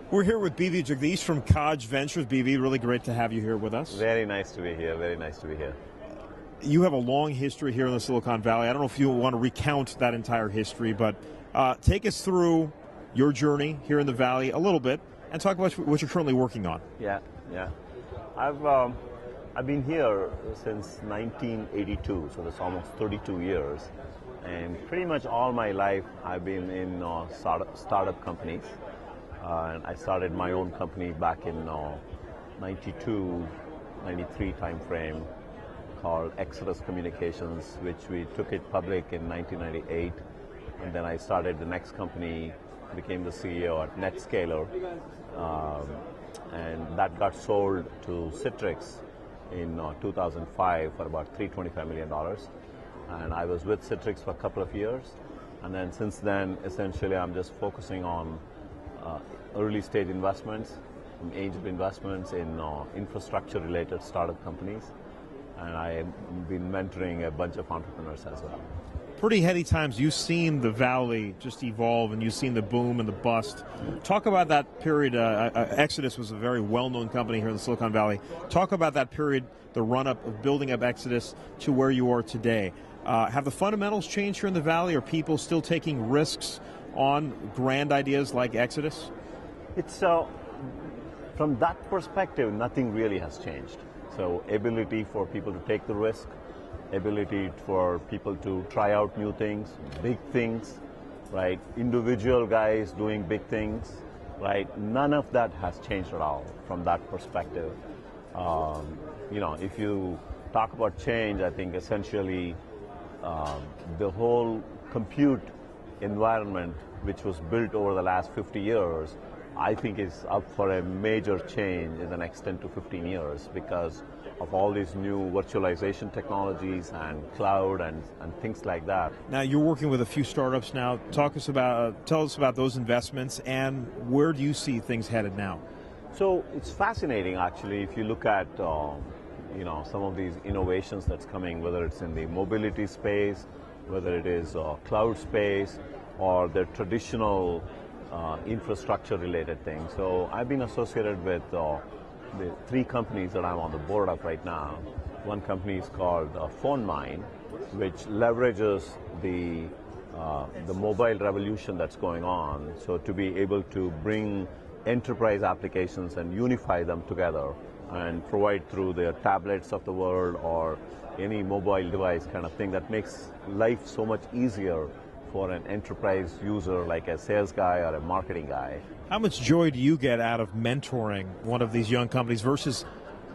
We're here with BV Jagadeesh from KAAJ Ventures. BV, really great to have you here with us. Very nice to be here. Very nice to be here. You have a long history here in the Silicon Valley. I don't know if you want to recount that entire history, but take us through your journey here in the Valley a little bit and talk about what you're currently working on. Yeah. I've been here since 1982, so that's almost 32 years. And pretty much all my life I've been in startup companies. And I started my own company back in 92, 93 time frame called Exodus Communications, which we took it public in 1998. And then I started the next company, became the CEO at NetScaler. And that got sold to Citrix in 2005 for about $325 million. And I was with Citrix for a couple of years. And then since then, essentially, I'm just focusing on early stage investments, angel investments in infrastructure-related startup companies. And I've been mentoring a bunch of entrepreneurs as well. Pretty heady times. You've seen the Valley just evolve, and you've seen the boom and the bust. Talk about that period. Exodus was a very well-known company here in the Silicon Valley. Talk about that period, the run-up of building up Exodus to where you are today. Have the fundamentals changed here in the Valley? Are people still taking risks on grand ideas like Exodus? It's from that perspective, nothing really has changed. So ability for people to take the risk, ability for people to try out new things, big things, right? Individual guys doing big things, right? None of that has changed at all from that perspective. If you talk about change, I think essentially the whole compute environment, which was built over the last 50 years, I think is up for a major change in the next 10 to 15 years because of all these new virtualization technologies and cloud and things like that. Now you're working with a few startups now. Tell us about those investments and where do you see things headed now? So it's fascinating actually if you look at some of these innovations that's coming, whether it's in the mobility space, whether it is cloud space, or the traditional infrastructure related things. So I've been associated with the three companies that I'm on the board of right now. One company is called PhoneMine, which leverages the mobile revolution that's going on. So to be able to bring enterprise applications and unify them together and provide through the tablets of the world or any mobile device kind of thing that makes life so much easier for an enterprise user like a sales guy or a marketing guy. How much joy do you get out of mentoring one of these young companies versus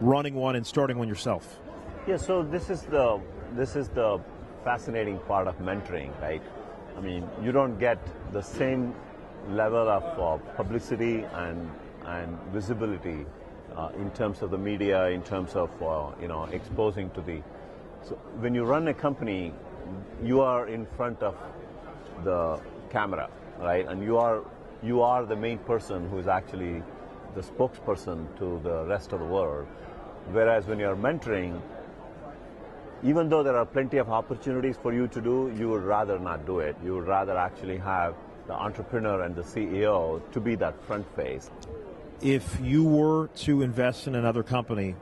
running one and starting one yourself? Yeah, so this is the fascinating part of mentoring, right? I mean, you don't get the same level of publicity and visibility in terms of the media, in terms of exposing to the. So when you run a company, you are in front of the camera, right? And you are the main person who is actually the spokesperson to the rest of the world. Whereas when you're mentoring, even though there are plenty of opportunities for you to do, you would rather not do it. You would rather actually have the entrepreneur and the CEO to be that front face. If you were to invest in another company,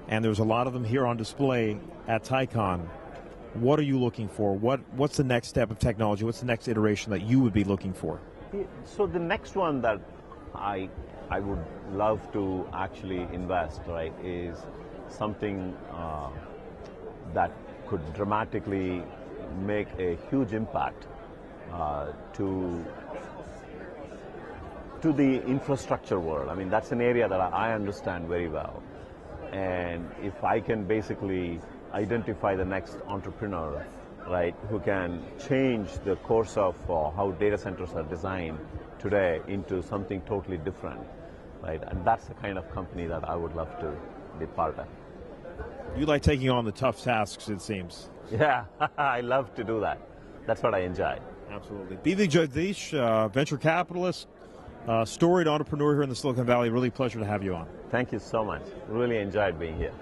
and there's a lot of them here on display at Tiecon, what are you looking for? What's the next step of technology? What's the next iteration that you would be looking for? So the next one that I would love to actually invest, right, is something that could dramatically make a huge impact to the infrastructure world. I mean, that's an area that I understand very well. And if I can basically identify the next entrepreneur, right, who can change the course of how data centers are designed today into something totally different, right, and that's the kind of company that I would love to be part of. You like taking on the tough tasks, it seems. Yeah, I love to do that. That's what I enjoy. Absolutely. BV Jagadeesh, venture capitalist, storied entrepreneur here in the Silicon Valley. Really a pleasure to have you on. Thank you so much. Really enjoyed being here.